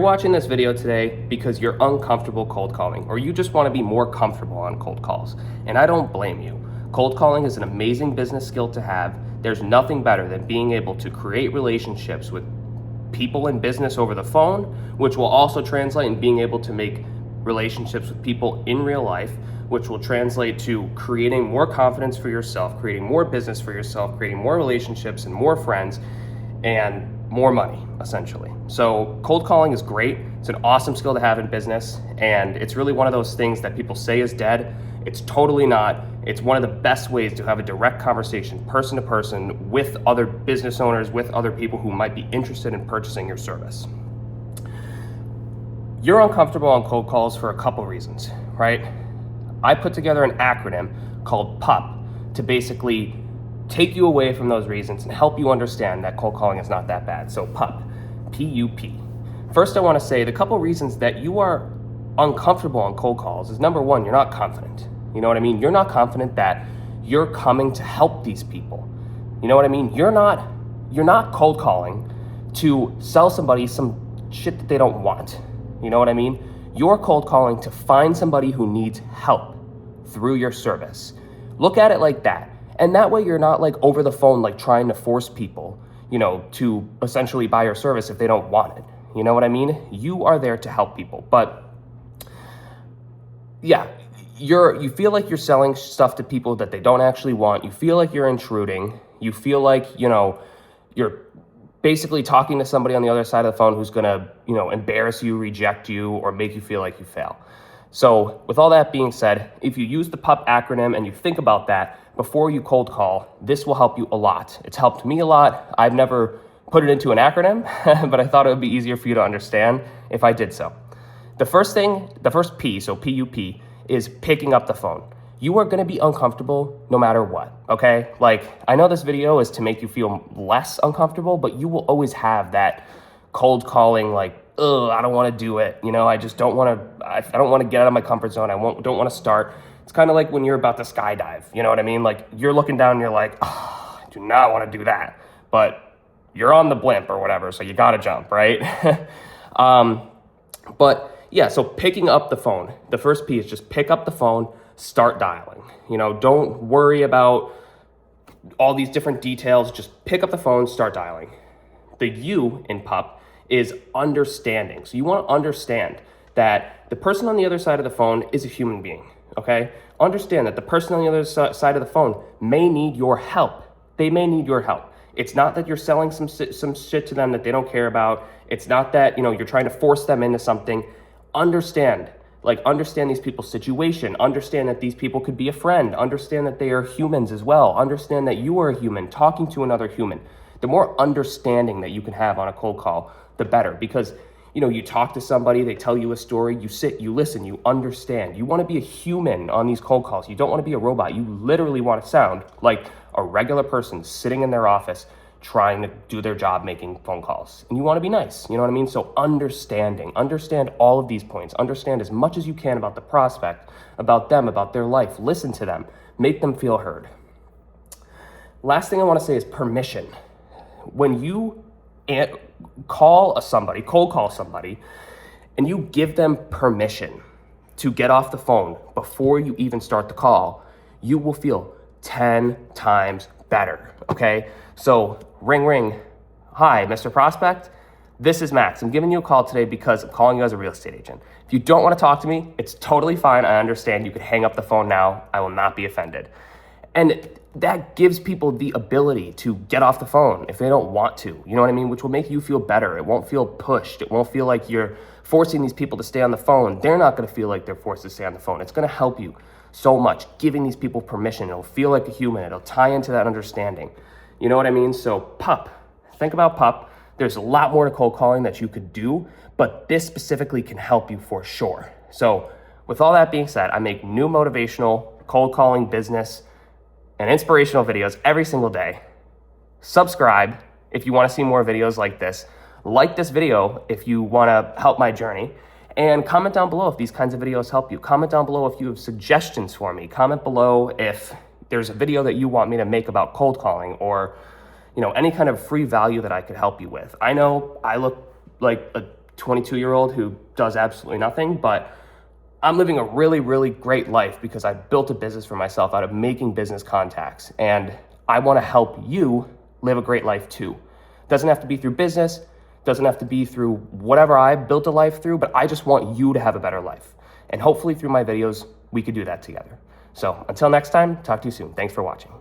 You're watching this video today because you're uncomfortable cold calling, or you just want to be more comfortable on cold calls. And I don't blame you. Cold calling is an amazing business skill to have. There's nothing better than being able to create relationships with people in business over the phone, which will also translate in being able to make relationships with people in real life, which will translate to creating more confidence for yourself, creating more business for yourself, creating more relationships and more friends, and more money, essentially. So cold calling is great. It's an awesome skill to have in business, and it's really one of those things that people say is dead. It's totally not. It's one of the best ways to have a direct conversation, person to person, with other business owners, with other people who might be interested in purchasing your service. You're uncomfortable on cold calls for a couple reasons, right? I put together an acronym called PUP to basically take you away from those reasons and help you understand that cold calling is not that bad. So PUP, P-U-P. First, I want to say the couple reasons that you are uncomfortable on cold calls is, number one, you're not confident. You know what I mean? You're not confident that you're coming to help these people. You know what I mean? You're not cold calling to sell somebody some shit that they don't want. You know what I mean? You're cold calling to find somebody who needs help through your service. Look at it like that. And that way you're not like over the phone, like trying to force people, to essentially buy your service if they don't want it. You know what I mean? You are there to help people. But yeah, you feel like you're selling stuff to people that they don't actually want. You feel like you're intruding. You feel like, you're basically talking to somebody on the other side of the phone who's gonna, embarrass you, reject you, or make you feel like you fail. So with all that being said, if you use the PUP acronym and you think about that before you cold call, this will help you a lot. It's helped me a lot. I've never put it into an acronym, but I thought it would be easier for you to understand if I did so. The first P, so P-U-P, is picking up the phone. You are gonna be uncomfortable no matter what, okay? Like, I know this video is to make you feel less uncomfortable, but you will always have that cold calling, like, ugh, I don't wanna do it. I just don't wanna get out of my comfort zone. I don't wanna start. It's kind of like when you're about to skydive, you know what I mean? Like, you're looking down and you're like, oh, I do not wanna do that. But you're on the blimp or whatever, so you gotta jump, right? But yeah, so picking up the phone. The first P is just pick up the phone, start dialing. Don't worry about all these different details. Just pick up the phone, start dialing. The U in PUP is understanding. So you want to understand that the person on the other side of the phone is a human being, okay? Understand that the person on the other side of the phone may need your help. They may need your help. It's not that you're selling some shit to them that they don't care about. It's not that, you're trying to force them into something. Understand these people's situation. Understand that these people could be a friend. Understand that they are humans as well. Understand that you are a human talking to another human. The more understanding that you can have on a cold call, the better. Because, you talk to somebody, they tell you a story, you sit, you listen, you understand. You want to be a human on these cold calls. You don't want to be a robot. You literally want to sound like a regular person sitting in their office trying to do their job making phone calls. And you want to be nice, you know what I mean? So understand all of these points. Understand as much as you can about the prospect, about them, about their life. Listen to them, make them feel heard. Last thing I want to say is permission. When you cold call somebody, and you give them permission to get off the phone before you even start the call, you will feel 10 times better, okay? So ring, ring. Hi, Mr. Prospect. This is Max. I'm giving you a call today because I'm calling you as a real estate agent. If you don't want to talk to me, it's totally fine. I understand. You can hang up the phone now. I will not be offended. And that gives people the ability to get off the phone if they don't want to, you know what I mean? Which will make you feel better. It won't feel pushed. It won't feel like you're forcing these people to stay on the phone. They're not going to feel like they're forced to stay on the phone. It's going to help you so much, giving these people permission. It'll feel like a human. It'll tie into that understanding. You know what I mean? So PUP, think about PUP. There's a lot more to cold calling that you could do, but this specifically can help you for sure. So with all that being said, I make new motivational cold calling business and inspirational videos every single day. Subscribe if you want to see more videos like this. Like this video if you want to help my journey. And comment down below if these kinds of videos help you. Comment down below if you have suggestions for me. Comment below if there's a video that you want me to make about cold calling, or any kind of free value that I could help you with. I know I look like a 22-year-old who does absolutely nothing, but I'm living a really, really great life because I built a business for myself out of making business contacts. And I want to help you live a great life too. Doesn't have to be through business, doesn't have to be through whatever I built a life through, but I just want you to have a better life. And hopefully through my videos, we could do that together. So until next time, talk to you soon. Thanks for watching.